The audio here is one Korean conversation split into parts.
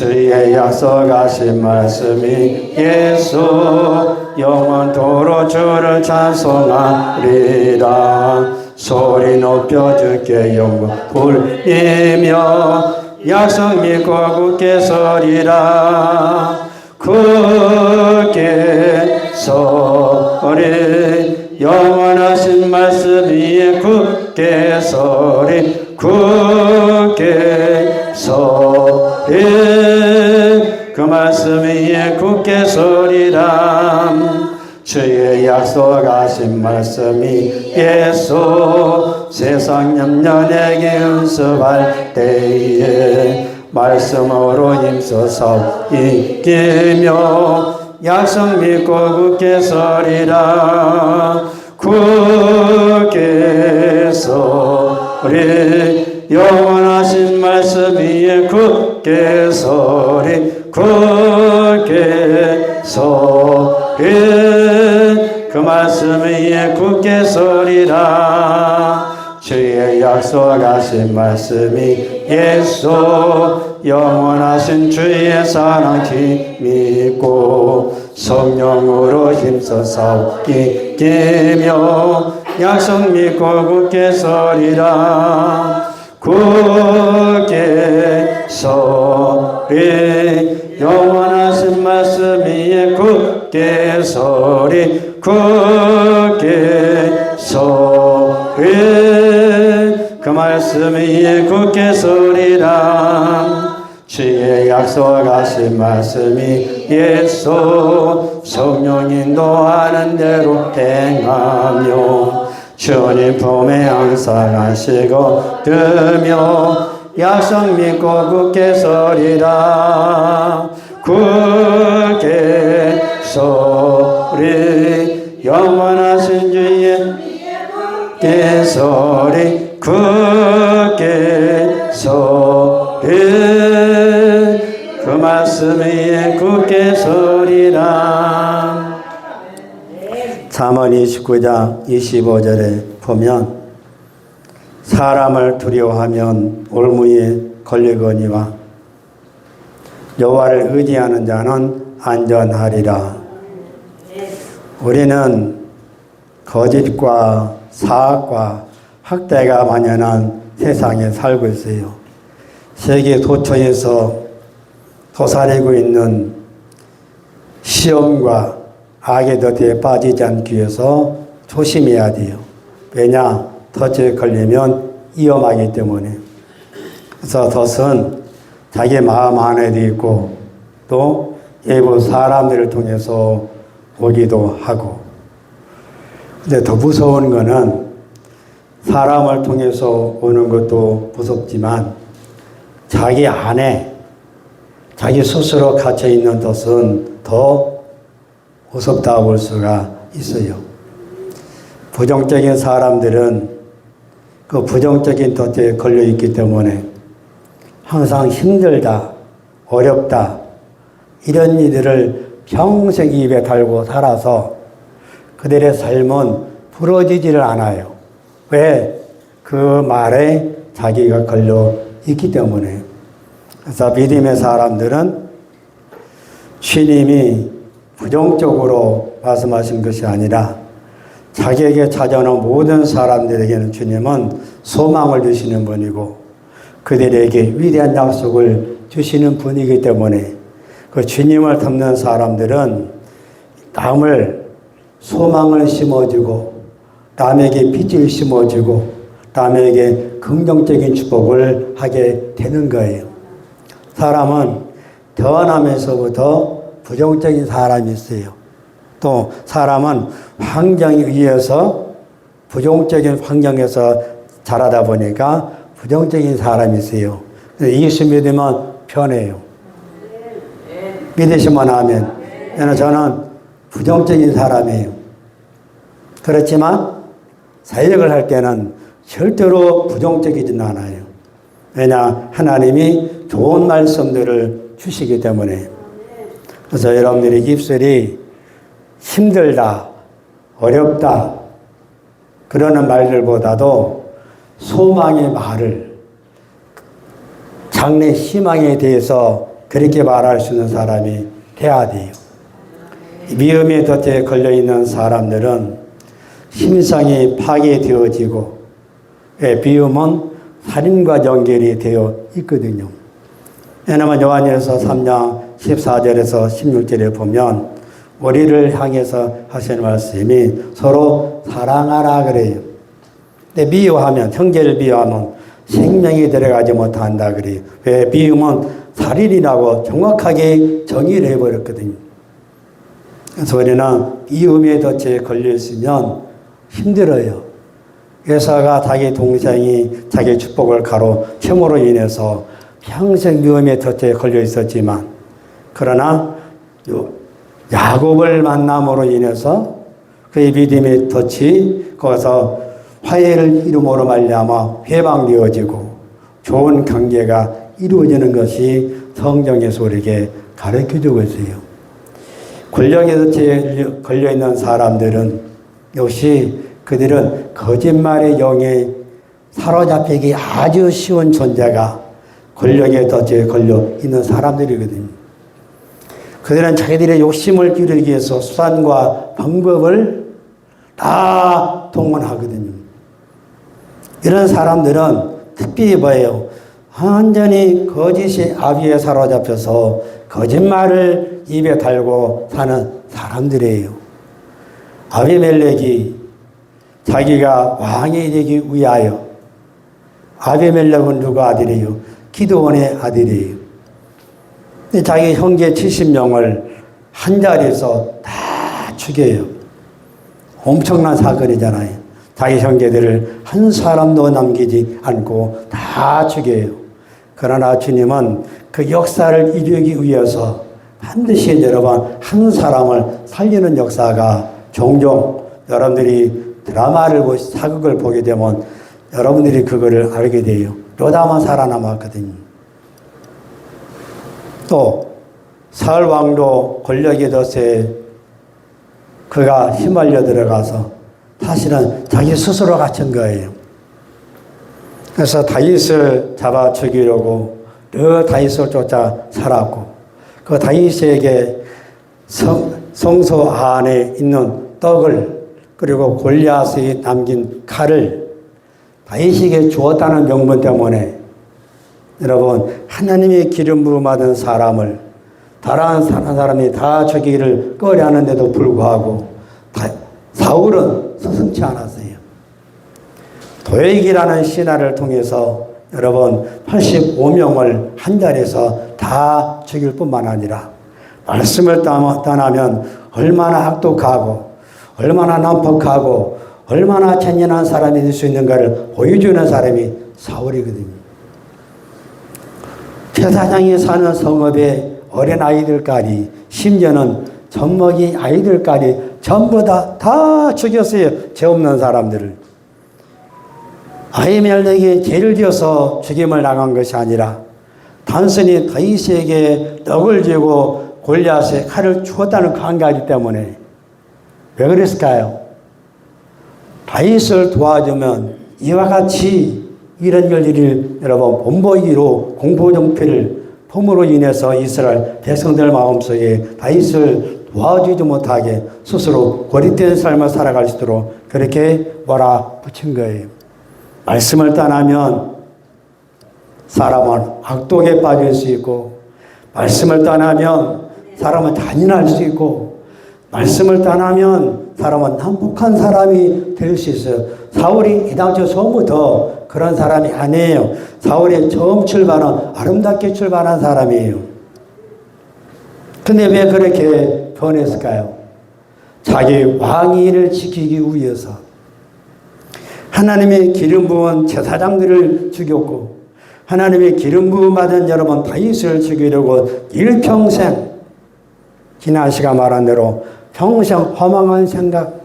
주의 약속하신 말씀이 예수 영원토록 주를 찬송하리라. 소리 높여 주께 영광 돌리며 약속 믿고 굳게 서리라. 굳게 서리 영원하신 말씀 위에 굳게 서리 굳게 서리 그 말씀 위에 굳게 서리라. 주의 약속하신 말씀이 예수 세상 염려 내게 은습할 때에 말씀으로 힘써서 이기며 약속 믿고 굳게 서리라. 굳게 서리 영원하신 말씀 위에 굳게 서리 굳게 서리 그 말씀 위에 굳게 서리라. 주의 약속하신 말씀이 예수 영원하신 주의 사랑 힘있고 성령으로 힘써 싸우기며 약속 믿고 굳게 서리라. 굳게 서리 영원하신 말씀 위에 굳게 서리 굳게 서리 그 말씀 위에 굳게 서리라. 주의 약속하신 말씀이 예수 성령 인도하는 대로 행하며 주님 품에 항상 안시고 뜨며 약속 믿고 굳게 서리라. 굳게 서리 영원하신 주의 굳게 서리 굳게 서리 그 말씀 위에 굳게 서리라. 잠언 29장 25절에 보면 사람을 두려워하면 올무에 걸리거니와 여호와를 의지하는 자는 안전하리라. 우리는 거짓과 사악과 학대가 만연한 세상에 살고 있어요. 세계 도처에서 도사리고 있는 시험과 악의 덫에 빠지지 않기 위해서 조심해야 돼요. 왜냐? 덫에 걸리면 위험하기 때문에. 그래서 덫은 자기 마음 안에도 있고 또 일부 사람들을 통해서 오기도 하고. 근데 더 무서운 거는 사람을 통해서 오는 것도 무섭지만 자기 안에 자기 스스로 갇혀있는 덫은 더 무섭다고 볼 수가 있어요. 부정적인 사람들은 그 부정적인 덫에 걸려있기 때문에 항상 힘들다, 어렵다 이런 일들을 평생 입에 달고 살아서 그들의 삶은 부러지지를 않아요. 왜? 그 말에 자기가 걸려 있기 때문에. 그래서 믿음의 사람들은 주님이 부정적으로 말씀하신 것이 아니라 자기에게 찾아오는 모든 사람들에게는 주님은 소망을 주시는 분이고 그들에게 위대한 약속을 주시는 분이기 때문에 그 주님을 닮는 사람들은 남을 소망을 심어주고 남에게 빛을 심어주고 남에게 긍정적인 축복을 하게 되는 거예요. 사람은 태어나면서부터 부정적인 사람이 있어요. 또 사람은 환경에 의해서 부정적인 환경에서 자라다 보니까 부정적인 사람이 있어요. 예수 믿으면 편해요. 믿으시면 하면. 저는 부정적인 사람이에요. 그렇지만 사역을 할 때는 절대로 부정적이진 않아요. 왜냐? 하나님이 좋은 말씀들을 주시기 때문에. 그래서 여러분들의 입술이 힘들다, 어렵다 그러는 말들보다도 소망의 말을 장래 희망에 대해서 그렇게 말할 수 있는 사람이 돼야 돼요. 미움의 덫에 걸려있는 사람들은 심성이 파괴되어지고, 미움은 살인과 연결이 되어 있거든요. 왜냐하면 요한일서 3장 14절에서 16절에 보면 우리를 향해서 하시는 말씀이 서로 사랑하라 그래요. 근데 미워하면, 형제를 미워하면 생명이 들어가지 못한다 그래요. 왜? 미움은 살인이라고 정확하게 정의를 해버렸거든요. 그래서 우리는 미움의 덫에 걸려있으면 힘들어요. 예사가 자기 동생이 자기 축복을 가로챈으로 인해서 평생 미움의 덫에 걸려 있었지만, 그러나 야곱을 만남으로 인해서 그의 믿음의 덫이 거기서 화해를 이름으로 말미암아 회방되어지고 좋은 관계가 이루어지는 것이 성경에서 우리에게 가르쳐주고 있어요. 권력의 덫에 걸려있는 사람들은 역시 그들은 거짓말의 영에 사로잡히기 아주 쉬운 존재가 권력의 덫에 걸려 있는 사람들이거든요. 그들은 자기들의 욕심을 기르기 위해서 수단과 방법을 다 동원하거든요. 이런 사람들은 특별히 뭐예요? 완전히 거짓의 아비에 사로잡혀서 거짓말을 입에 달고 사는 사람들이에요. 아비멜렉이 자기가 왕이 되기 위하여, 아비멜렉은 누구 아들이에요? 기드온의 아들이에요. 자기 형제 70명을 한 자리에서 다 죽여요. 엄청난 사건이잖아요. 자기 형제들을 한 사람도 남기지 않고 다 죽여요. 그러나 주님은 그 역사를 이루기 위해서 반드시 여러분 한 사람을 살리는 역사가 종종 여러분들이 드라마를 사극을 보게 되면 여러분들이 그거를 알게 돼요. 요담은 살아남았거든요. 또 사울 왕도 권력의 덫에 그가 휘말려 들어가서 사실은 자기 스스로 갇힌 거예요. 그래서 다윗을 잡아 죽이려고 늘 다윗을 쫓아 살았고, 그 다윗에게 성소 안에 있는 떡을 그리고 골리앗이 남긴 칼을 다윗에게 주었다는 명분 때문에 여러분 하나님의 기름 부음 받은 사람을 다른 사람이 다 죽이기를 꺼려하는데도 불구하고 사울은 서슴지 않았어요. 도액이라는 신하를 통해서 여러분 85명을 한 자리에서 다 죽일 뿐만 아니라 말씀을 떠나면 얼마나 악독하고 얼마나 난폭하고 얼마나 잔인한 사람이 될 수 있는가를 보여주는 사람이 사울이거든요. 제사장이 사는 성읍의 어린아이들까지, 심지어는 젖먹이 아이들까지 전부 다 죽였어요. 죄 없는 사람들을. 아히멜렉이 죄를 지어서 죽임을 당한 것이 아니라 단순히 다윗에게 떡을 쥐고 골리앗에 칼을 주었다는 한 가지 때문에. 왜 그랬을까요? 다윗을 도와주면 이와 같이 이런 일을 여러분 본보기로 공포정패를 폼으로 인해서 이스라엘 백성들 마음속에 다윗을 도와주지 못하게 스스로 고립된 삶을 살아갈 수 있도록 그렇게 몰아붙인 거예요. 말씀을 떠나면 사람은 악독에 빠질 수 있고, 말씀을 떠나면 사람은 잔인할 수 있고, 말씀을 떠나면 사람은 난폭한 사람이 될 수 있어요. 사울이 이 당시 처음부터 그런 사람이 아니에요. 사울이 처음 출발은 아름답게 출발한 사람이에요. 근데 왜 그렇게 변했을까요? 자기 왕위를 지키기 위해서 하나님의 기름 부은 제사장들을 죽였고, 하나님의 기름 부음 받은 여러분 다윗을 죽이려고 일평생, 지난 시간 말한 대로 평생 허망한 생각,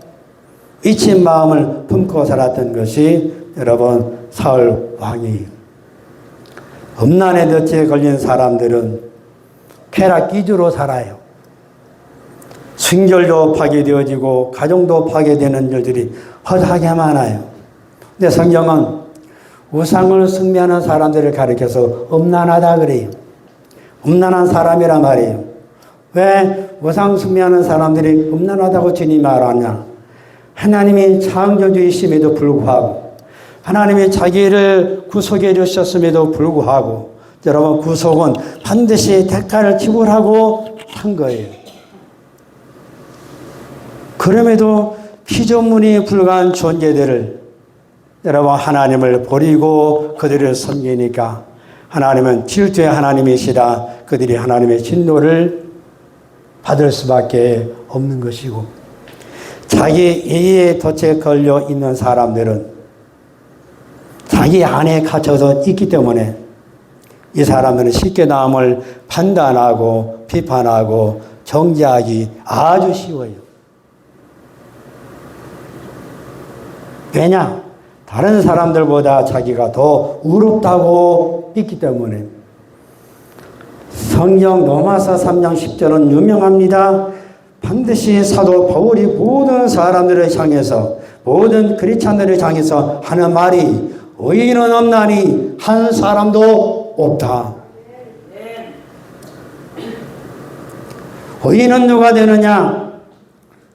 미친 마음을 품고 살았던 것이 여러분 사울 왕이에요. 음란의 덫에 걸린 사람들은 쾌락 기주로 살아요. 순결도 파괴되어지고 가정도 파괴되는 일들이 허다하게 많아요. 근데 성경은 우상을 숭배하는 사람들을 가리켜서 음란하다 그래요. 음란한 사람이란 말이에요. 왜 우상 숭배하는 사람들이 음란하다고 주님이 말하냐? 하나님이 창조주이심에도 불구하고 하나님이 자기를 구속해 주셨음에도 불구하고 여러분 구속은 반드시 대가를 지불하고 한 거예요. 그럼에도 피조물이 불과한 존재들을 여러분 하나님을 버리고 그들을 섬기니까 하나님은 질투의 하나님이시라 그들이 하나님의 진노를 받을 수밖에 없는 것이고 자기 예의 덫에 걸려 있는 사람들은 자기 안에 갇혀서 있기 때문에 이 사람들은 쉽게 남을 판단하고 비판하고 정죄하기 아주 쉬워요. 왜냐? 다른 사람들보다 자기가 더 의롭다고 믿기 때문에. 성경 로마서 3장 10절은 유명합니다. 반드시 사도 바울이 모든 사람들을 향해서 모든 크리스찬들을 향해서 하는 말이 의인은 없나니 한 사람도 없다. 의인은 누가 되느냐?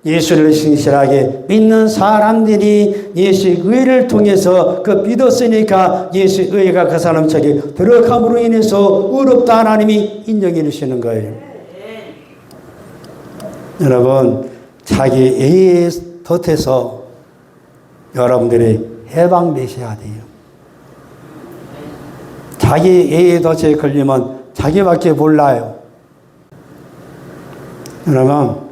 예수를 신실하게 믿는 사람들이 예수의 의를 통해서 그 믿었으니까 예수의 의가 그 사람 속에 들어감으로 인해서 의롭다 하나님이 인정해 주시는 거예요. 여러분 자기 예의 덫에서 여러분들이 해방되셔야 돼요. 자기 예의 덫에 걸리면 자기밖에 몰라요. 여러분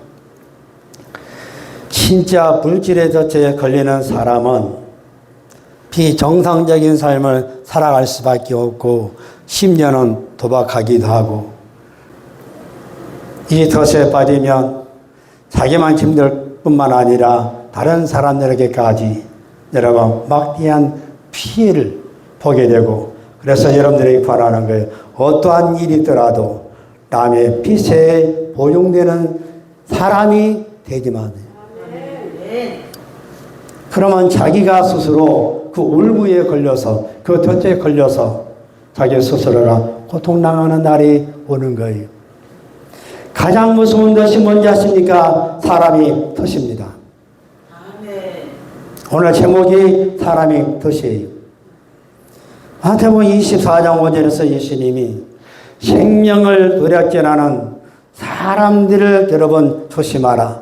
진짜 물질의 덫에 걸리는 사람은 비정상적인 삶을 살아갈 수밖에 없고 심지어는 도박하기도 하고 이 덫에 빠지면 자기만 힘들 뿐만 아니라 다른 사람들에게까지 여러분 막대한 피해를 보게 되고 그래서 여러분들에게 바라는 거예요. 어떠한 일이 있더라도 남의 빚에 보용되는 사람이 되지만 그러면 자기가 스스로 그 울무에 걸려서 그 덫에 걸려서 자기 스스로가 고통당하는 날이 오는 거예요. 가장 무서운 덫이 뭔지 아십니까? 사람이 덫입니다. 오늘 제목이 사람이 덫이에요. 마태복음 24장 5절에서 예수님이 생명을 노략질하는 사람들을 여러분 조심하라.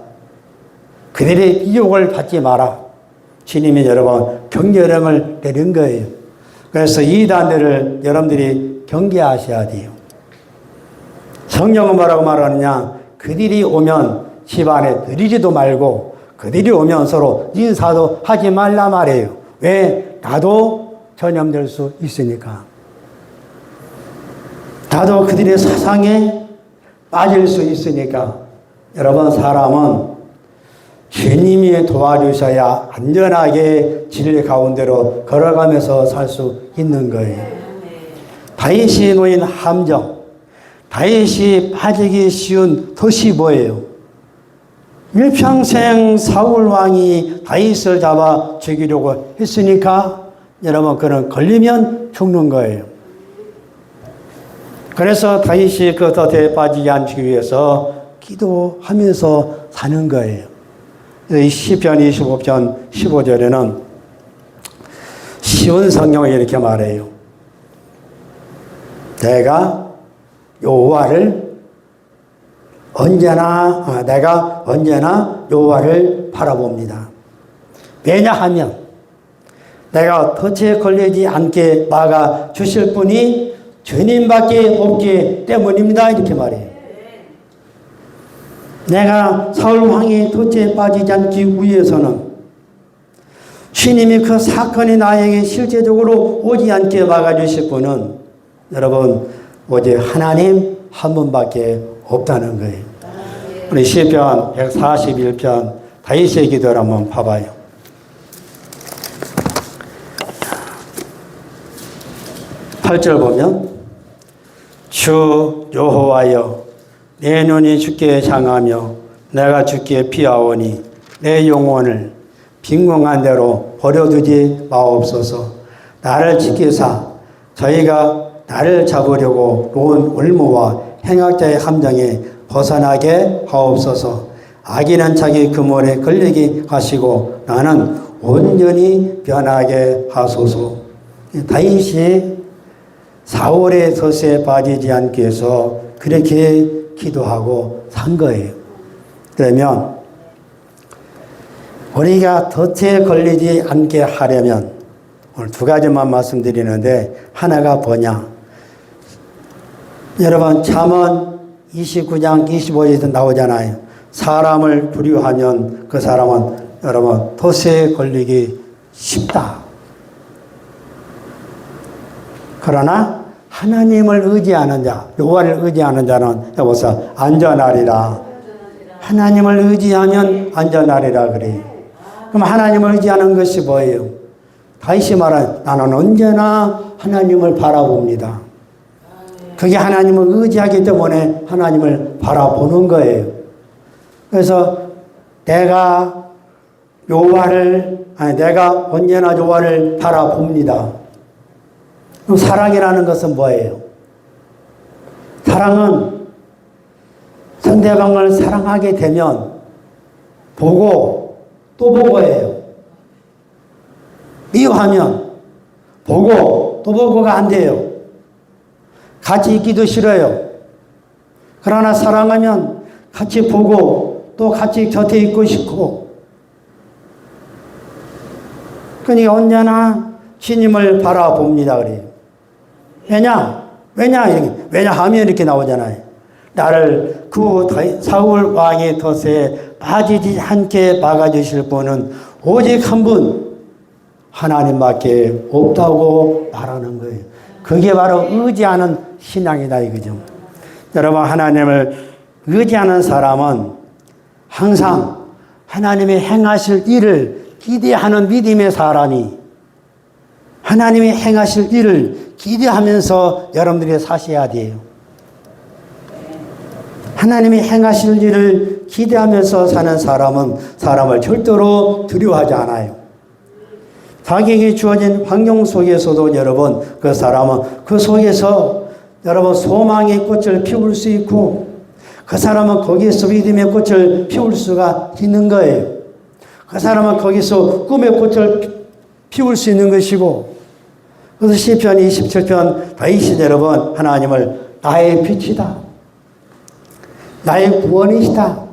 그들의 유혹을 받지 마라. 주님이 여러분 경계령을 내린 거예요. 그래서 이단들을 여러분들이 경계하셔야 돼요. 성경은 뭐라고 말하느냐? 그들이 오면 집안에 들이지도 말고 그들이 오면 서로 인사도 하지 말라 말이에요. 왜? 나도 전염될 수 있으니까. 나도 그들의 사상에 빠질 수 있으니까. 여러분 사람은 주님이 도와주셔야 안전하게 진리 가운데로 걸어가면서 살 수 있는 거예요. 다윗이 놓인 함정, 다윗이 빠지기 쉬운 덫이 뭐예요? 일평생 사울 왕이 다윗을 잡아 죽이려고 했으니까 여러분 그는 걸리면 죽는 거예요. 그래서 다윗이 그 덫에 빠지지 않기 위해서 기도하면서 사는 거예요. 시편 25편 15절에는 쉬운 성경을 이렇게 말해요. 내가 언제나 여호와를 바라봅니다. 왜냐하면 내가 덫에 걸리지 않게 막아 주실 분이 주님밖에 없기 때문입니다. 이렇게 말해요. 내가 사울 왕이 덫에 빠지지 않기 위해서는 주님이 그 사건이 나에게 실제적으로 오지 않게 막아주실 분은 여러분 오직 하나님 한 분밖에 없다는 거예요. 우리 시편 141편 다윗의 기도를 한번 봐봐요. 8절 보면 주 여호와여 내 눈이 주께 향하며 내가 주께 피하오니 내 영혼을 빈궁한 대로 버려두지 마옵소서. 나를 지키사 저희가 나를 잡으려고 놓은 올무와 행악자의 함정에 벗어나게 하옵소서. 악인은 자기 그물에 걸리게 하시고 나는 온전히 변하게 하소서. 다윗이 사울의 덫에 빠지지 않기 위해서 그렇게 기도하고 산 거예요. 그러면 우리가 덫에 걸리지 않게 하려면 오늘 두 가지만 말씀드리는데, 하나가 뭐냐? 여러분 잠언 29장 25절에도 나오잖아요. 사람을 두려워하면 그 사람은 여러분 덫에 걸리기 쉽다. 그러나 하나님을 의지하는 자, 여호와를 의지하는 자는 여보세요, 안전하리라. 하나님을 의지하면 안전하리라 그래요. 그럼 하나님을 의지하는 것이 뭐예요? 다시 말하면 나는 언제나 하나님을 바라봅니다. 그게 하나님을 의지하기 때문에 하나님을 바라보는 거예요. 그래서 내가 언제나 여호와를 바라봅니다. 그럼 사랑이라는 것은 뭐예요? 사랑은 상대방을 사랑하게 되면 보고 또 보고예요. 미워하면 보고 또 보고가 안 돼요. 같이 있기도 싫어요. 그러나 사랑하면 같이 보고 또 같이 곁에 있고 싶고, 그러니까 언제나 주님을 바라봅니다 그래요. 왜냐하면 이렇게 나오잖아요. 나를 그 사울 왕의 덫에 빠지지 않게 막아주실 분은 오직 한 분, 하나님밖에 없다고 말하는 거예요. 그게 바로 의지하는 신앙이다 이거죠. 여러분, 하나님을 의지하는 사람은 항상 하나님의 행하실 일을 기대하는 믿음의 사람이, 하나님이 행하실 일을 기대하면서 여러분들이 사셔야 돼요. 하나님이 행하실 일을 기대하면서 사는 사람은 사람을 절대로 두려워하지 않아요. 자기에게 주어진 환경 속에서도 여러분, 그 사람은 그 속에서 여러분 소망의 꽃을 피울 수 있고, 그 사람은 거기에서 믿음의 꽃을 피울 수가 있는 거예요. 그 사람은 거기서 꿈의 꽃을 피울 수 있는 것이고, 그래서 시편 27편 다윗이 여러분 하나님을 나의 빛이다, 나의 구원이시다,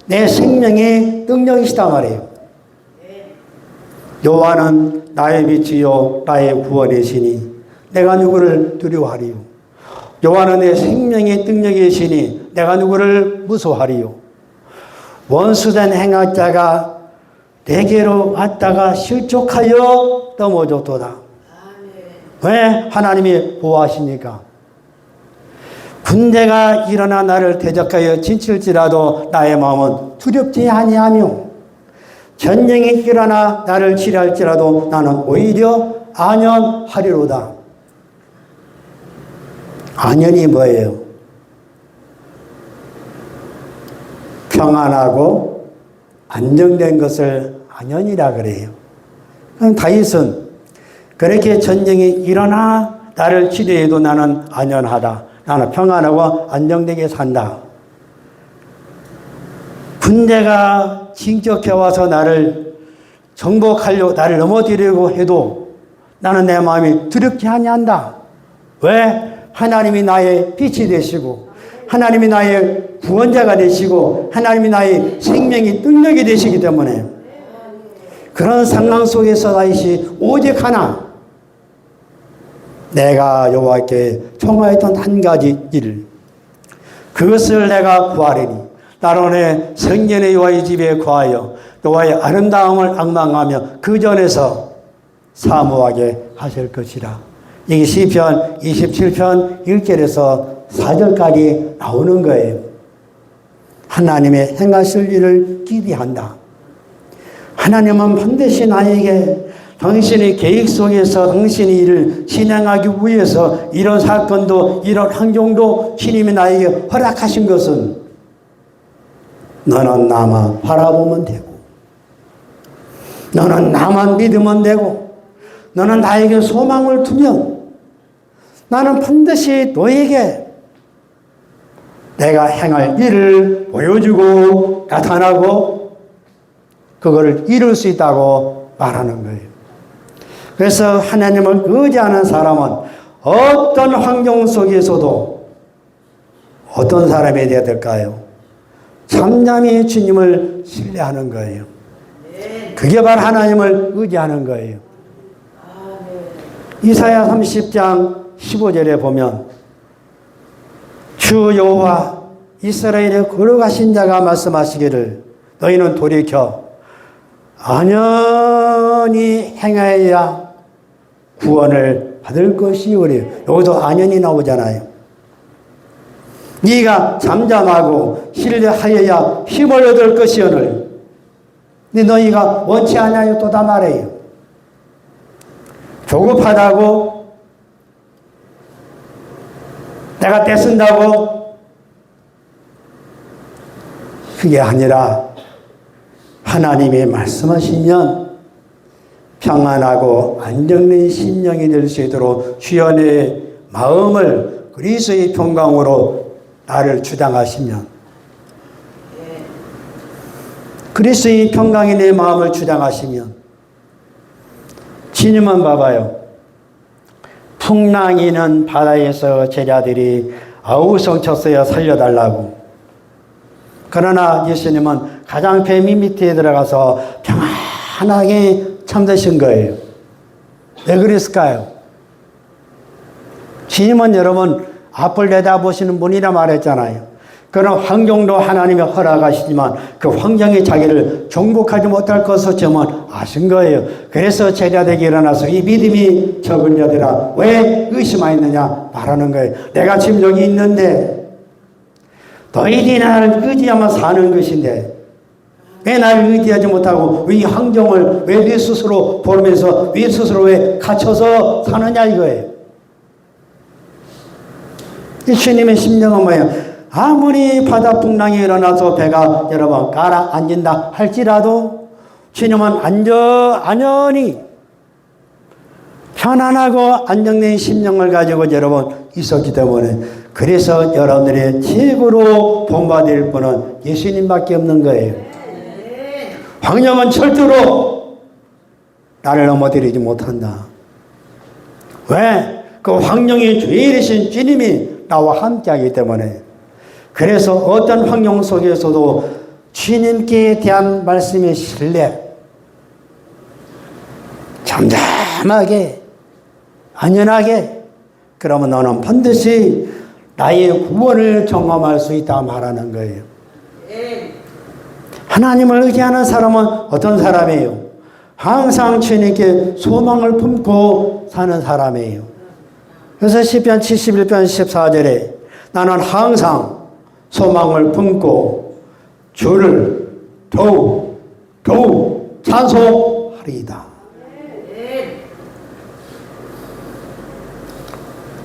내 생명의 능력이시다 말이에요. 여호와는 나의 빛이요 나의 구원이시니 내가 누구를 두려워하리요. 여호와는 내 생명의 능력이시니 내가 누구를 무서워하리요. 원수된 행악자가 내게로 왔다가 실족하여 넘어졌도다. 왜? 하나님이 보호하시니까. 군대가 일어나 나를 대적하여 진칠지라도 나의 마음은 두렵지 아니하며, 전쟁이 일어나 나를 치료할지라도 나는 오히려 안연하리로다. 안연이 뭐예요? 평안하고 안정된 것을 안연이라 그래요. 그럼 다윗은 그렇게 전쟁이 일어나 나를 치료해도 나는 안연하다. 나는 평안하고 안정되게 산다. 군대가 진격해와서 나를 정복하려고, 나를 넘어뜨리려고 해도 나는 내 마음이 두렵지 아니한다. 왜? 하나님이 나의 빛이 되시고, 하나님이 나의 구원자가 되시고, 하나님이 나의 생명의 능력이 되시기 때문에. 그런 상황 속에서 다윗이 오직 하나, 내가 여호와께 청하였던 한 가지 일, 그것을 내가 구하리니 나로 내 성전의 여호와의 집에 거하여 여호와의 아름다움을 앙망하며 그 전에서 사모하게 하실 것이라. 이게 시편 27편 1절에서 4절까지 나오는 거예요. 하나님의 행하실 일을 기대한다. 하나님은 반드시 나에게 당신의 계획 속에서 당신의 일을 진행하기 위해서 이런 사건도 이런 환경도 주님이 나에게 허락하신 것은 너는 나만 바라보면 되고, 너는 나만 믿으면 되고, 너는 나에게 소망을 두면 나는 반드시 너에게 내가 행할 일을 보여주고 나타나고 그거를 이룰 수 있다고 말하는 거예요. 그래서 하나님을 의지하는 사람은 어떤 환경 속에서도 어떤 사람이 되어야 될까요? 잠잠히 주님을 신뢰하는 거예요. 그게 바로 하나님을 의지하는 거예요. 이사야 30장 15절에 보면 주 여호와 이스라엘의 거룩하신 자가 말씀하시기를 너희는 돌이켜 안연히 행하여야 구원을 받을 것이오리. 여기도 안연히 나오잖아요. 네가 잠잠하고 신뢰하여야 힘을 얻을 것이오늘. 근데 너희가 원치 않아요. 또 다 말해요. 조급하다고 내가 떼쓴다고 그게 아니라 하나님이 말씀하시면 평안하고 안정된 심령이 될 수 있도록 주연의 마음을 그리스도의 평강으로 나를 주장하시면 그리스도의 평강이 내 마음을 주장하시면 주님만 봐봐요. 풍랑이는 바다에서 제자들이 아우성쳤어요. 살려달라고. 그러나 예수님은 가장 배 밑에 들어가서 평안하게 잠드신 거예요. 왜 그랬을까요? 주님은 여러분 앞을 내다보시는 분이라 말했잖아요. 그런 환경도 하나님이 허락하시지만 그 환경이 자기를 정복하지 못할 것을 주님은 아신 거예요. 그래서 제자들에게 일어나서 이 믿음이 적은 자들아 왜 의심하였느냐 말하는 거예요. 내가 지금 여기 있는데 너희들이 나를 의지하면 사는 것인데 왜 나를 의지하지 못하고 이 환경을 왜 네 스스로 보면서 네 스스로 왜 갇혀서 사느냐 이거예요. 이 주님의 심령은 뭐예요? 아무리 바다 풍랑이 일어나서 배가 여러분 가라앉는다 할지라도 주님은 안전히 편안하고 안정된 심령을 가지고 여러분 있었기 때문에 그래서 여러분들의 최고로 본받을 분은 예수님밖에 없는 거예요. 환경은 절대로 나를 넘어뜨리지 못한다. 왜? 그 환경이 주인이신 주님이 나와 함께하기 때문에 그래서 어떤 환경 속에서도 주님께 대한 말씀의 신뢰 잠잠하게 안연하게 그러면 너는 반드시 나의 구원을 경험할 수 있다 말하는 거예요. 하나님을 의지하는 사람은 어떤 사람이에요? 항상 주님께 소망을 품고 사는 사람이에요. 그래서 시편 71편 14절에 나는 항상 소망을 품고 주를 더욱 찬송하리이다.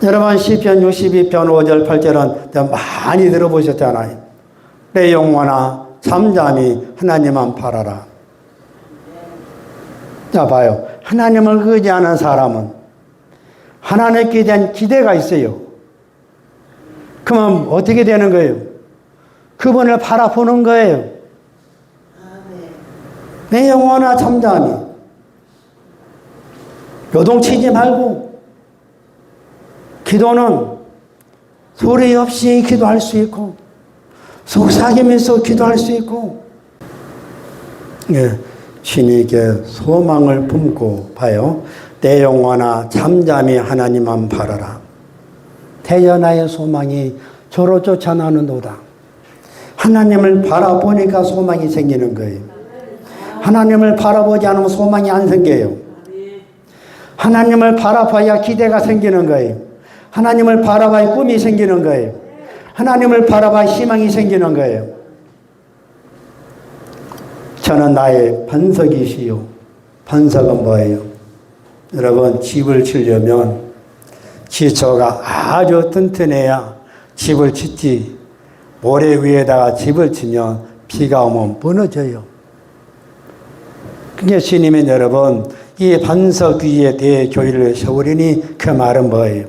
여러분 시편 62편 5절 8절은 많이 들어보셨잖아요. 내 영혼아 잠잠히 하나님만 바라라. 자 봐요. 하나님을 의지하는 사람은 하나님께 대한 기대가 있어요. 그러면 어떻게 되는 거예요? 그분을 바라보는 거예요. 내 영혼아 잠잠히 요동치지 말고 기도는 소리 없이 기도할 수 있고 속삭이면서 기도할 수 있고 주님께 소망을 품고 봐요. 내 영혼아 잠잠히 하나님만 바라라. 태연하의 소망이 저로 쫓아나는도다. 하나님을 바라보니까 소망이 생기는 거예요. 하나님을 바라보지 않으면 소망이 안 생겨요. 하나님을 바라봐야 기대가 생기는 거예요. 하나님을 바라봐야 꿈이 생기는 거예요. 하나님을 바라봐야 희망이 생기는 거예요. 저는 나의 반석이시요. 반석은 뭐예요? 여러분 집을 지으려면 기초가 아주 튼튼해야 집을 짓지. 모래 위에다가 집을 치면 비가 오면 무너져요. 그게 주님은 여러분 이 반석 위에 내 교회를 세우리니 그 말은 뭐예요?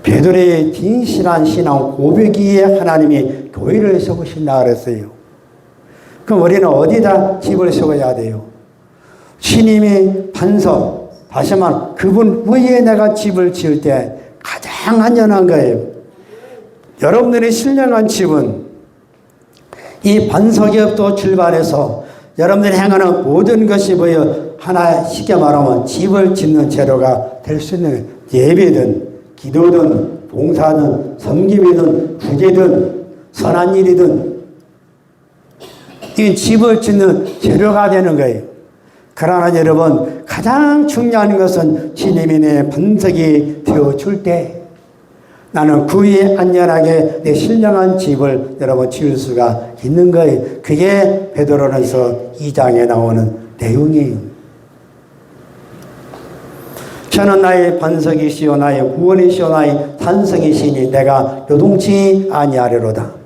베드로의 진실한 신앙 고백이에 하나님이 교회를 세우신다 그랬어요. 그럼 우리는 어디다 집을 세워야 돼요? 주님이 반석, 다시 말하면 그분 위에 내가 집을 지을 때 가장 안전한 거예요. 여러분들이 신령한 집은 이 반석에부터 출발해서 여러분들이 행하는 모든 것이 뭐예요? 하나 쉽게 말하면 집을 짓는 재료가 될 수 있는 예배든 기도든 봉사든 섬김이든 구제든 선한 일이든 이 집을 짓는 재료가 되는 거예요. 그러나 여러분 가장 중요한 것은 주님이 내 반석이 되어줄 때 나는 그 위에 안전하게 내 신령한 집을 여러분 지을 수가 있는 거예요. 그게 베드로전서 2장에 나오는 내용이에요. 저는 나의 반석이시요 나의 구원이시요 나의 산성이시니 내가 요동치 아니하리로다.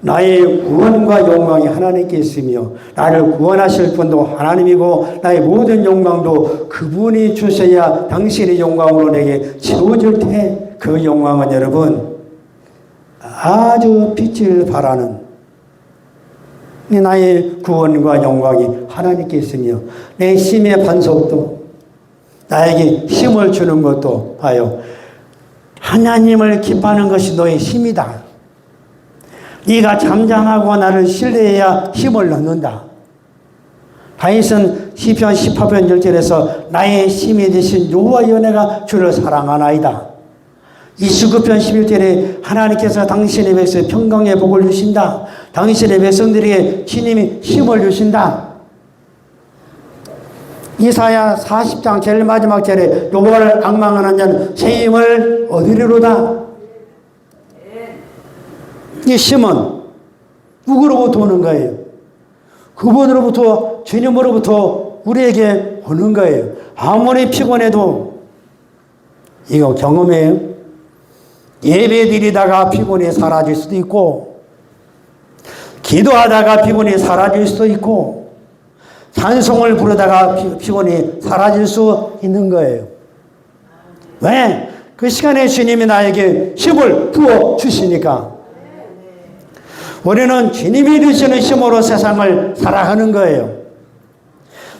나의 구원과 영광이 하나님께 있으며 나를 구원하실 분도 하나님이고 나의 모든 영광도 그분이 주셔야 당신의 영광으로 내게 채워질 때 그 영광은 여러분 아주 빛을 발하는 나의 구원과 영광이 하나님께 있으며 내 힘의 반석도 나에게 힘을 주는 것도 봐요. 하나님을 기뻐하는 것이 너의 힘이다. 네가 잠잠하고 나를 신뢰해야 힘을 넣는다. 다윗은 시편 18편 1절에서 나의 힘이 되신 여호와여 내가 주를 사랑하나이다. 29편 11절에 하나님께서 당신의 백성에 평강의 복을 주신다. 당신의 백성들에게 주님이 힘을 주신다. 이사야 40장 제일 마지막 절에 여호와를 앙망하는 자는 새 힘을 얻으리로다. 이 힘은 누구로부터 오는 거예요? 그분으로부터 주님으로부터 우리에게 오는 거예요. 아무리 피곤해도 이거 경험해요. 예배 드리다가 피곤이 사라질 수도 있고 기도하다가 피곤이 사라질 수도 있고 찬송을 부르다가 피곤이 사라질 수 있는 거예요. 왜? 그 시간에 주님이 나에게 힘을 부어 주시니까. 우리는 주님이 주시는 힘으로 세상을 살아가는 거예요.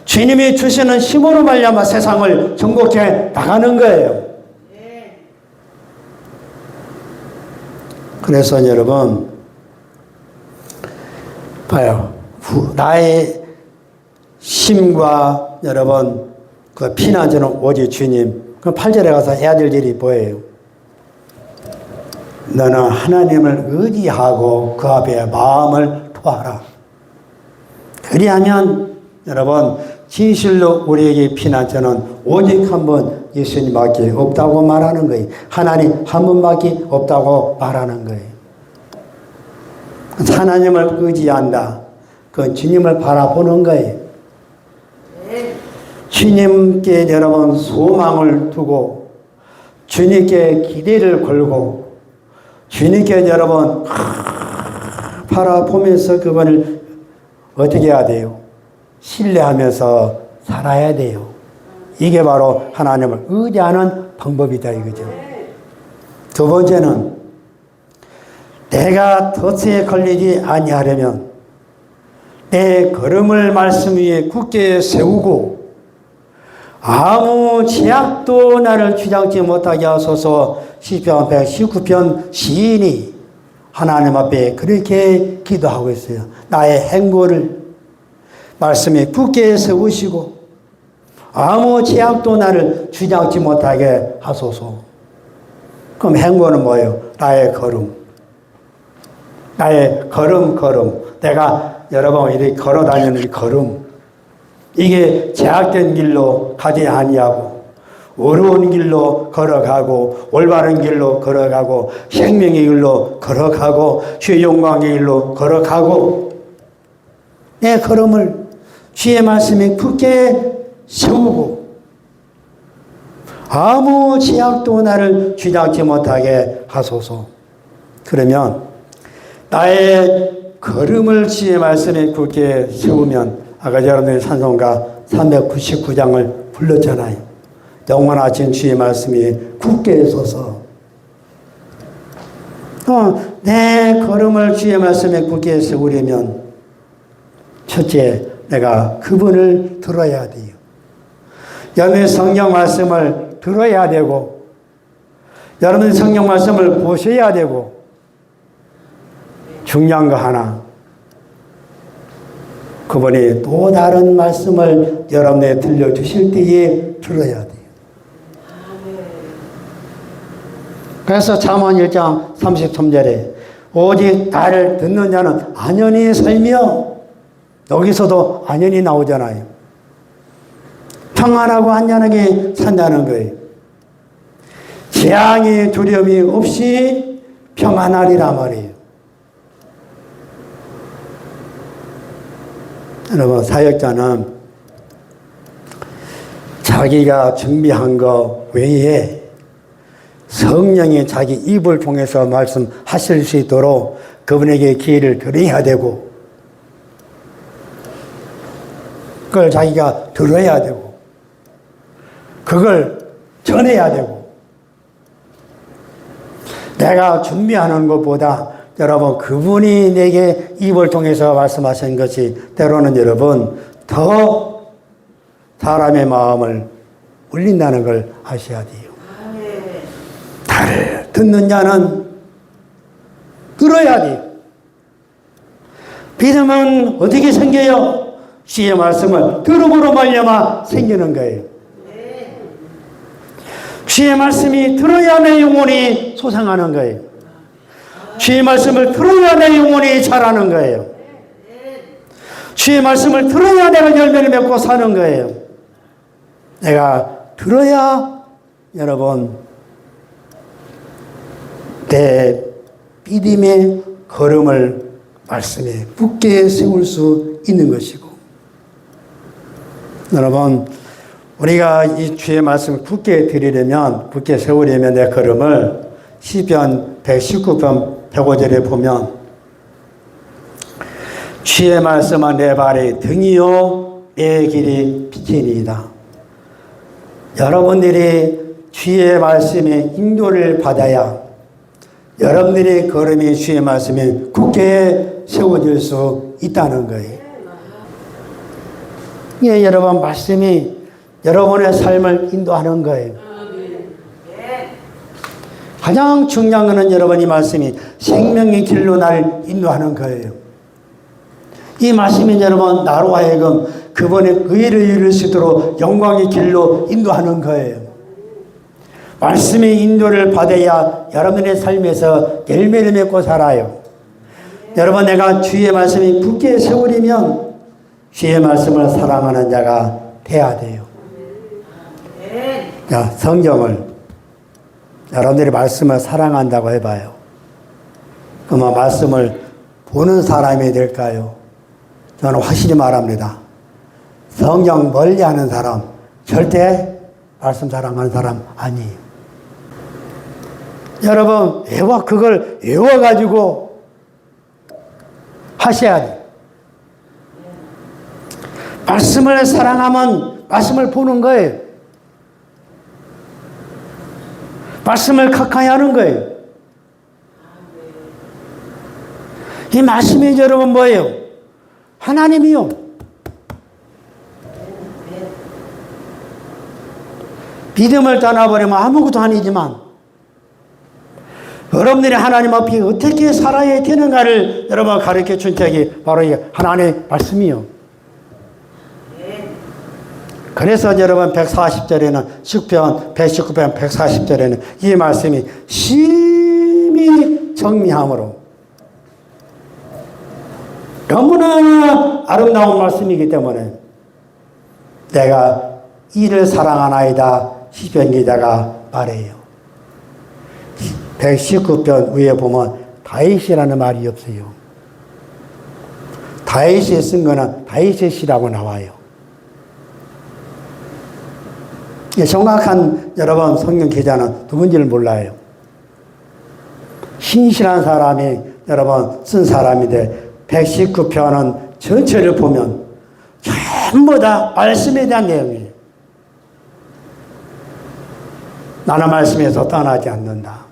주님이 주시는 힘으로 말미암아 세상을 정복해 나가는 거예요. 그래서 여러분 봐요. 나의 힘과 여러분 그 피난처는 오직 주님. 그 8절에 가서 해야 될 일이 뭐예요? 너는 하나님을 의지하고 그 앞에 마음을 토하라. 그리하면 여러분 진실로 우리에게 피난처는 오직 한 번 예수님밖에 없다고 말하는 거예요. 하나님 한 분밖에 없다고 말하는 거예요. 하나님을 의지한다. 그 주님을 바라보는 거예요. 주님께 여러분 소망을 두고 주님께 기대를 걸고 주님께 여러분 바라보면서 그분을 어떻게 해야 돼요? 신뢰하면서 살아야 돼요. 이게 바로 하나님을 의지하는 방법이다 이거죠. 두 번째는 내가 덫에 걸리지 아니하려면 내 걸음을 말씀 위에 굳게 세우고 아무 제약도 나를 주장치 못하게 하소서. 시편 119편 시인이 하나님 앞에 그렇게 기도하고 있어요. 나의 행보를 말씀에 굳게 세우시고 아무 제약도 나를 주장치 못하게 하소서. 그럼 행보는 뭐예요? 나의 걸음. 나의 걸음. 내가 여러분 이렇게 걸어 다니는 이 걸음. 이게 제약된 길로 가지 아니하고 어려운 길로 걸어가고 올바른 길로 걸어가고 생명의 길로 걸어가고 주의 영광의 길로 걸어가고 내 걸음을 주의 말씀에 굳게 세우고 아무 제약도 나를 주장치 못하게 하소서. 그러면 나의 걸음을 주의 말씀에 굳게 세우면 아까 여러분들이 찬송가 399장을 불렀잖아요. 영원하신 주의 말씀이 굳게 서서 내 걸음을 주의 말씀에 굳게 세우려면 첫째, 내가 그분을 들어야 돼요. 여러분의 성경 말씀을 들어야 되고, 여러분의 성경 말씀을 보셔야 되고, 중요한 거 하나, 그분이 또 다른 말씀을 여러분에게 들려주실 때에 들어야 돼요. 그래서 잠언 1장 33절에 오직 나를 듣는 자는 안연히 살며, 여기서도 안연히 나오잖아요. 평안하고 안전하게 산다는 거예요. 재앙의 두려움이 없이 평안하리라 말이에요. 여러분, 사역자는 자기가 준비한 것 외에 성령이 자기 입을 통해서 말씀하실 수 있도록 그분에게 기회를 드려야 되고, 그걸 자기가 들어야 되고, 그걸 전해야 되고, 내가 준비하는 것보다 여러분 그분이 내게 입을 통해서 말씀하신 것이 때로는 여러분 더 사람의 마음을 울린다는 걸 아셔야 돼요. 나를 듣는 자는 들어야 돼요. 믿음은 어떻게 생겨요? 주의 말씀을 들음으로 말미암아 생기는 거예요. 주의 말씀이 들어야 내 영혼이 소생하는 거예요. 주의 말씀을 들어야 내 영혼이 자라는 거예요. 주의 말씀을 들어야 내가 열매를 맺고 사는 거예요. 내가 들어야 여러분 내 믿음의 걸음을 말씀에 굳게 세울 수 있는 것이고, 여러분 우리가 이 주의 말씀을 굳게 드리려면, 굳게 세우려면 내 걸음을 시편 119편 105절에 보면 주의 말씀은 내 발의 등이요 내 길이 빛이니이다. 여러분들이 주의 말씀의 인도를 받아야 여러분들의 걸음이 주의 말씀에 굳게 세워질 수 있다는 거예요. 예, 여러분 말씀이 여러분의 삶을 인도하는 거예요. 가장 중요한 것은 여러분이 말씀이 생명의 길로 나를 인도하는 거예요. 이 말씀이 여러분 나로 하여금 그분의 의를 이룰 수 있도록 영광의 길로 인도하는 거예요. 말씀의 인도를 받아야 여러분의 삶에서 열매를 맺고 살아요. 여러분 내가 주의 말씀이 굳게 세우려면 주의 말씀을 사랑하는 자가 돼야 돼요. 자, 성경을 여러분들이 말씀을 사랑한다고 해봐요. 그러면 말씀을 보는 사람이 될까요? 저는 확실히 말합니다. 성경 멀리하는 사람 절대 말씀 사랑하는 사람 아니에요. 여러분 그걸 외워가지고 하셔야 돼요. 말씀을 사랑하면 말씀을 보는 거예요. 말씀을 가까이 하는 거예요. 이 말씀이 여러분 뭐예요? 하나님이요. 믿음을 떠나버리면 아무것도 아니지만 여러분들이 하나님 앞에 어떻게 살아야 되는가를 여러분 가르쳐 준 책이 바로 이 하나님의 말씀이요. 그래서 여러분 140절에는 시편 119편 140절에는 이 말씀이 심히 정미함으로 너무나 아름다운 말씀이기 때문에 내가 이를 사랑하나이다 시편 기자가 말해요. 119편 위에 보면 다윗이라는 말이 없어요. 다윗이 쓴 거는 다윗의 시라고 나와요. 정확한 여러분 성경 기자는 누군지를 몰라요. 신실한 사람이 여러분 쓴 사람인데 119편은 전체를 보면 전부 다 말씀에 대한 내용이에요. 나는 말씀에서 떠나지 않는다.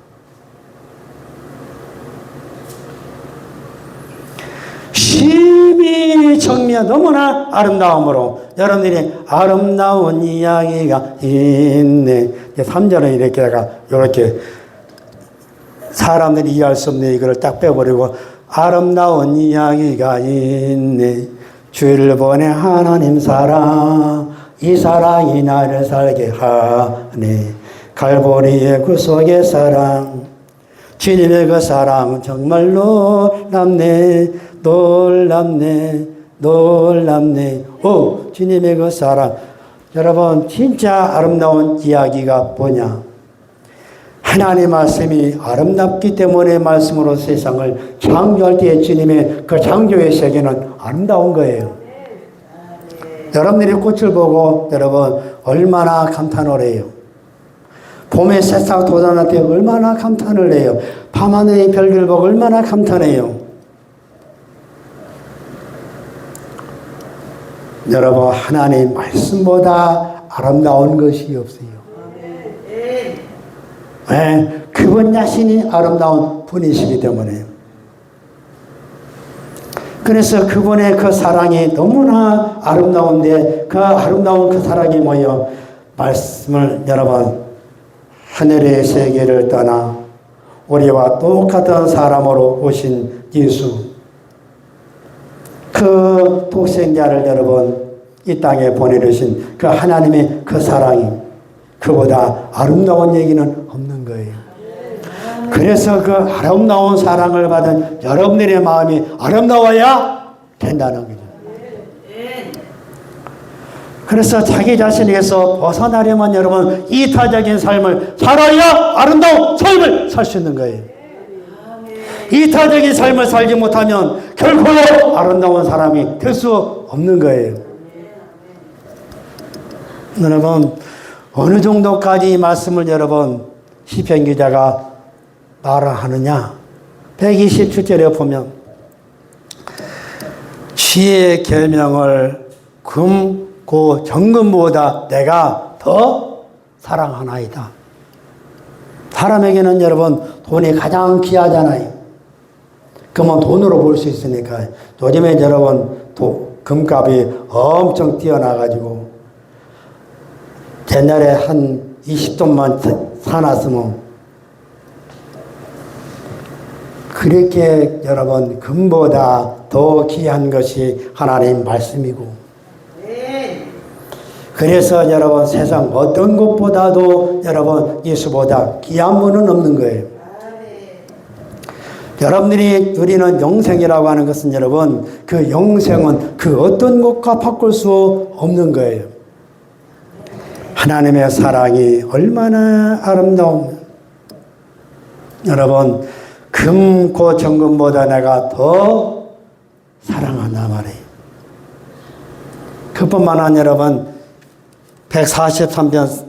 이 정미가 너무나 아름다움으로 여러분들이 아름다운 이야기가 있네. 3절은 이렇게 사람들이 이해할 수 없는 이거를 딱 빼버리고 아름다운 이야기가 있네. 주를 보내 하나님 사랑, 이 사랑이 나를 살게 하네. 갈보리의 구속의 사랑, 주님의 그 사랑은 정말 놀랍네. 오, 주님의 그 사랑. 여러분, 진짜 아름다운 이야기가 뭐냐? 하나님의 말씀이 아름답기 때문에 말씀으로 세상을 창조할 때의 주님의 그 창조의 세계는 아름다운 거예요. 여러분들이 꽃을 보고 여러분 얼마나 감탄을 해요. 봄의 새싹 돋아날 때 얼마나 감탄을 해요. 밤하늘의 별들 보고 얼마나 감탄해요. 여러분, 하나님 말씀보다 아름다운 것이 없어요. 네, 그분 자신이 아름다운 분이시기 때문에. 그래서 그분의 그 사랑이 너무나 아름다운데 그 아름다운 그 사랑이 뭐예요? 말씀을 여러분 하늘의 세계를 떠나 우리와 똑같은 사람으로 오신 예수, 그 독생자를 여러분 이 땅에 보내주신 그 하나님의 그 사랑이 그보다 아름다운 얘기는 없는 거예요. 그래서 그 아름다운 사랑을 받은 여러분들의 마음이 아름다워야 된다는 거죠. 그래서 자기 자신에게서 벗어나려면 여러분 이타적인 삶을 살아야 아름다운 삶을 살 수 있는 거예요. 이타적인 삶을 살지 못하면 결코 아름다운 사람이 될 수 없는 거예요. 여러분, 어느 정도까지 이 말씀을 여러분 시편 기자가 말을 하느냐? 127절에 보면 지혜의 계명을 금고 정금보다 내가 더 사랑하나이다. 사람에게는 여러분 돈이 가장 귀하잖아요. 그러면 돈으로 볼 수 있으니까 요즘에 여러분 금값이 엄청 뛰어나가지고 옛날에 한 20돈만 사놨으면 그렇게 여러분 금보다 더 귀한 것이 하나님 말씀이고 그래서 여러분 세상 어떤 것보다도 여러분 예수보다 귀한 분은 없는 거예요. 여러분들이 누리는 영생이라고 하는 것은 여러분 그 영생은 그 어떤 것과 바꿀 수 없는 거예요. 하나님의 사랑이 얼마나 아름다우면 여러분 금고 정금보다 내가 더 사랑한다 말이에요. 그뿐만 아니라 여러분 143편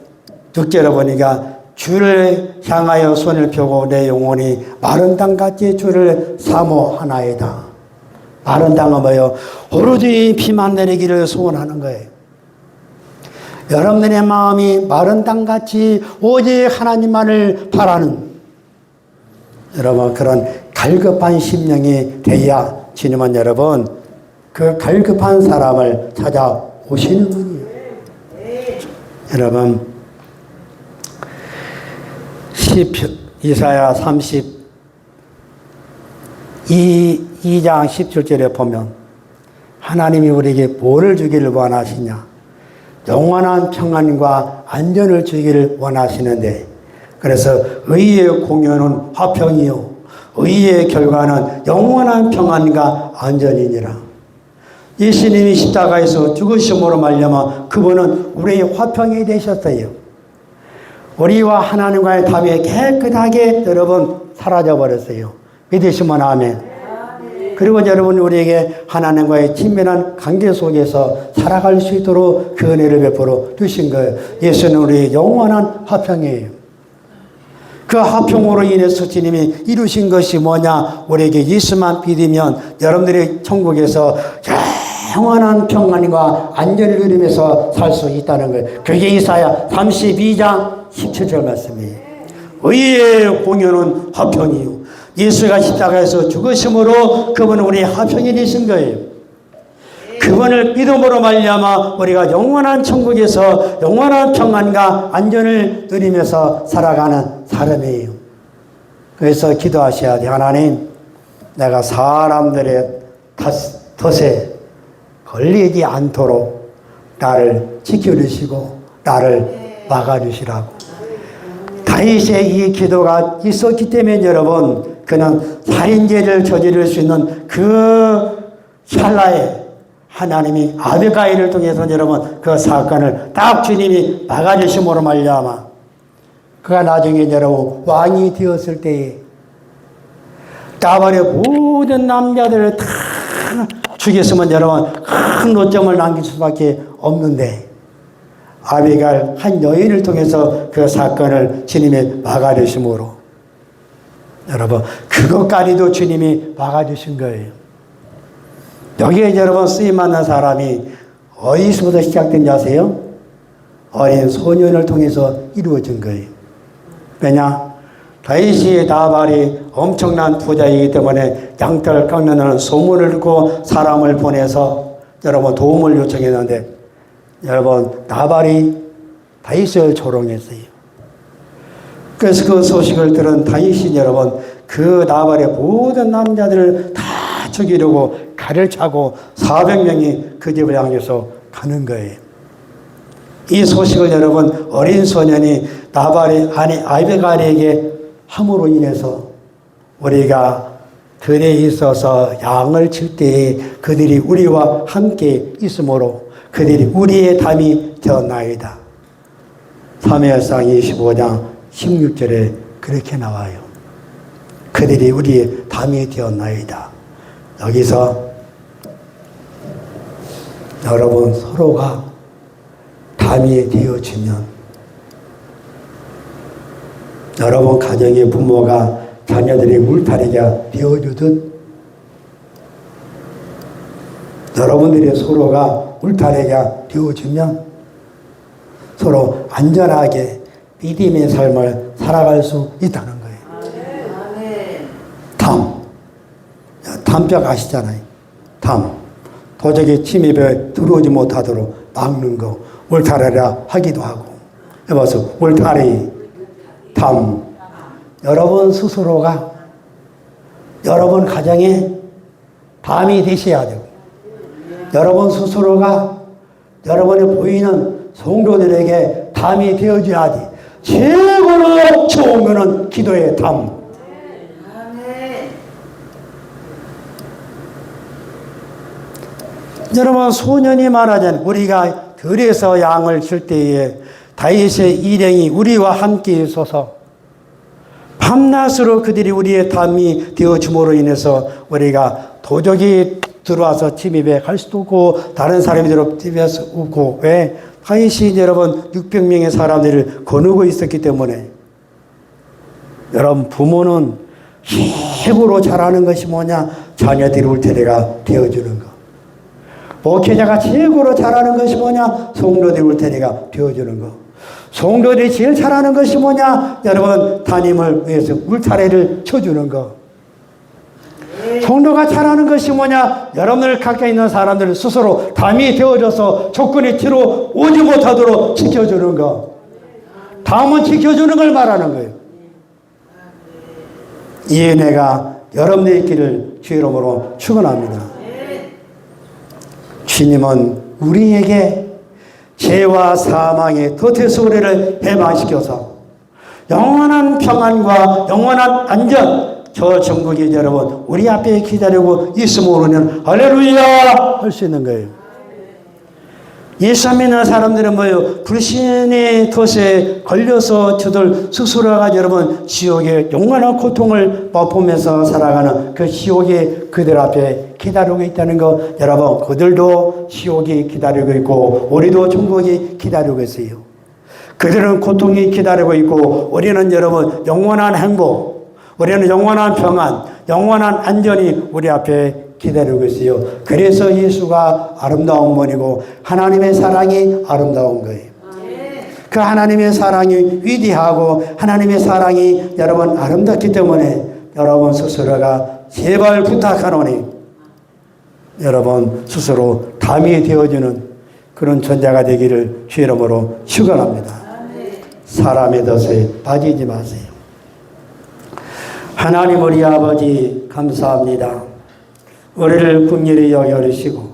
6절에 보니까 주를 향하여 손을 펴고 내 영혼이 마른 땅같이 주를 사모하나이다. 마른 땅은 뭐예요? 오로지 비만 내리기를 소원하는 거예요. 여러분들의 마음이 마른 땅같이 오직 하나님만을 바라는 여러분 그런 갈급한 심령이 돼야 주님은 여러분 그 갈급한 사람을 찾아오시는 분이에요. 여러분 이사야 32장 17절에 보면 하나님이 우리에게 뭐를 주기를 원하시냐? 영원한 평안과 안전을 주기를 원하시는데 그래서 의의 공연은 화평이요 의의 결과는 영원한 평안과 안전이니라. 예수님이 십자가에서 죽으심으로 말미암아 그분은 우리의 화평이 되셨어요. 우리와 하나님과의 답이 깨끗하게 여러분 사라져버렸어요. 믿으시면 아멘. 그리고 여러분 우리에게 하나님과의 친밀한 관계 속에서 살아갈 수 있도록 그 은혜를 베풀어 주신 거예요. 예수는 우리의 영원한 화평이에요. 그 화평으로 인해서 주님이 이루신 것이 뭐냐? 우리에게 예수만 믿으면 여러분들이 천국에서 영원한 평안과 안전을 누리면서 살 수 있다는 거예요. 그게 이사야 32장 17절 말씀이에요. 의의 공연은 화평이요 예수가 십자가에서 죽으심으로 그분은 우리의 화평이 되신 거예요. 그분을 믿음으로 말미암아 우리가 영원한 천국에서 영원한 평안과 안전을 누리면서 살아가는 사람이에요. 그래서 기도하셔야 돼. 하나님, 내가 사람들의 덫에 걸리지 않도록 나를 지켜주시고 나를 막아주시라고. 다윗의 이 기도가 있었기 때문에 여러분, 그는 살인죄를 저지를 수 있는 그 찰나에 하나님이 아비가일을 통해서 여러분 그 사건을 딱 주님이 막아주심으로 말미암아 그가 나중에 여러분 왕이 되었을 때에 나발의 모든 남자들을 다 죽였으면 여러분 큰 노점을 남길 수밖에 없는데 아비가일 한 여인을 통해서 그 사건을 주님이 막아주심으로 여러분 그것까지도 주님이 막아주신 거예요. 여기에 여러분 쓰임받는 사람이 어디서부터 시작된지 아세요? 어린 소년을 통해서 이루어진 거예요. 왜냐? 다윗이 나발이 엄청난 부자이기 때문에 양털을 깎는다는 소문을 듣고 사람을 보내서 여러분 도움을 요청했는데 여러분 나발이 다윗을 조롱했어요. 그래서 그 소식을 들은 다윗이 여러분 그 나발의 모든 남자들을 다 죽이려고 칼을 차고 400명이 그 집을 향해서 가는 거예요. 이 소식을 여러분 어린 소년이 나발의 아내 아비가일에게 함으로 인해서 우리가 들에 있어서 양을 칠 때에 그들이 우리와 함께 있으므로 그들이 우리의 담이 되었나이다. 사무엘상 25장 16절에 그렇게 나와요. 그들이 우리의 담이 되었나이다. 여기서 여러분 서로가 담이 되어지면 여러분 가정의 부모가 자녀들이 울타리가 되어주듯 여러분들이 서로가 울타리가 되어주면 서로 안전하게 믿음의 삶을 살아갈 수 있다는 거예요. 담벽 아시잖아요. 도적이 침입에 들어오지 못하도록 막는 거 울타리라 하기도 하고. 해봐서 울타리, 여러분 스스로가 여러분 가정에 담이 되셔야 되고 여러분 스스로가 여러분이 보이는 성도들에게 담이 되어줘야지. 최고로 좋은 거는 기도의 담. 여러분 소년이 말하자면 우리가 들에서 양을 칠 때에 다윗의 일행이 우리와 함께 있어서 밤낮으로 그들이 우리의 담이 되어줌으로 인해서 우리가 도적이 들어와서 침입에 갈 수도 없고 다른 사람이 들어올 수 없고. 왜? 다윗이 여러분 600명의 사람들을 거느고 있었기 때문에. 여러분 부모는 최고로 잘하는 것이 뭐냐? 자녀들이 울타리가 되어주는 것. 목회자가 최고로 잘하는 것이 뭐냐? 성도들이 울타리가 되어주는 것. 성도들이 제일 잘하는 것이 뭐냐? 여러분 담임을 위해서 울타리를 쳐주는 것. 성도가 잘하는 것이 뭐냐? 여러분들 가까이 있는 사람들 스스로 담이 되어져서 조건이 뒤로 오지 못하도록 지켜주는 것. 담은 지켜주는 걸 말하는 거예요. 이 은혜가 여러분의 있기를 주의 이름으로 축원합니다. 주님은 우리에게 죄와 사망의 덫에서 우리를 해방시켜서 영원한 평안과 영원한 안전, 저 천국이 여러분 우리 앞에 기다리고 있음으로는 할렐루야 할 수 있는 거예요. 예수 믿는 사람들은 뭐예요? 불신의 덫에 걸려서 저들 스스로가 여러분 지옥의 영원한 고통을 맛보면서 살아가는 그 지옥이 그들 앞에 기다리고 있다는 거. 여러분 그들도 지옥이 기다리고 있고 우리도 천국이 기다리고 있어요. 그들은 고통이 기다리고 있고 우리는 여러분 영원한 행복, 우리는 영원한 평안, 영원한 안전이 우리 앞에 기다리고 있어요. 그래서 예수가 아름다운 분이고 하나님의 사랑이 아름다운 거예요. 그 하나님의 사랑이 위대하고 하나님의 사랑이 여러분 아름답기 때문에 여러분 스스로가 제발 부탁하노니 여러분 스스로 담이 되어주는 그런 존재가 되기를 주의 이름으로 축원합니다. 사람의 덫에 빠지지 마세요. 하나님 우리 아버지 감사합니다. 우리를 긍휼히 여겨주시고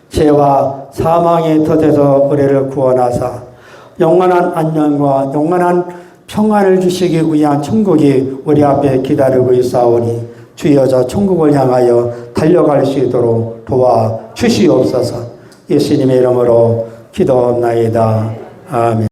죄와 사망의 덫에서 우리를 구원하사 영원한 안녕과 영원한 평안을 주시기 위한 천국이 우리 앞에 기다리고 있사오니 주여 저 천국을 향하여 달려갈 수 있도록 도와주시옵소서. 예수님의 이름으로 기도합나이다. 아멘.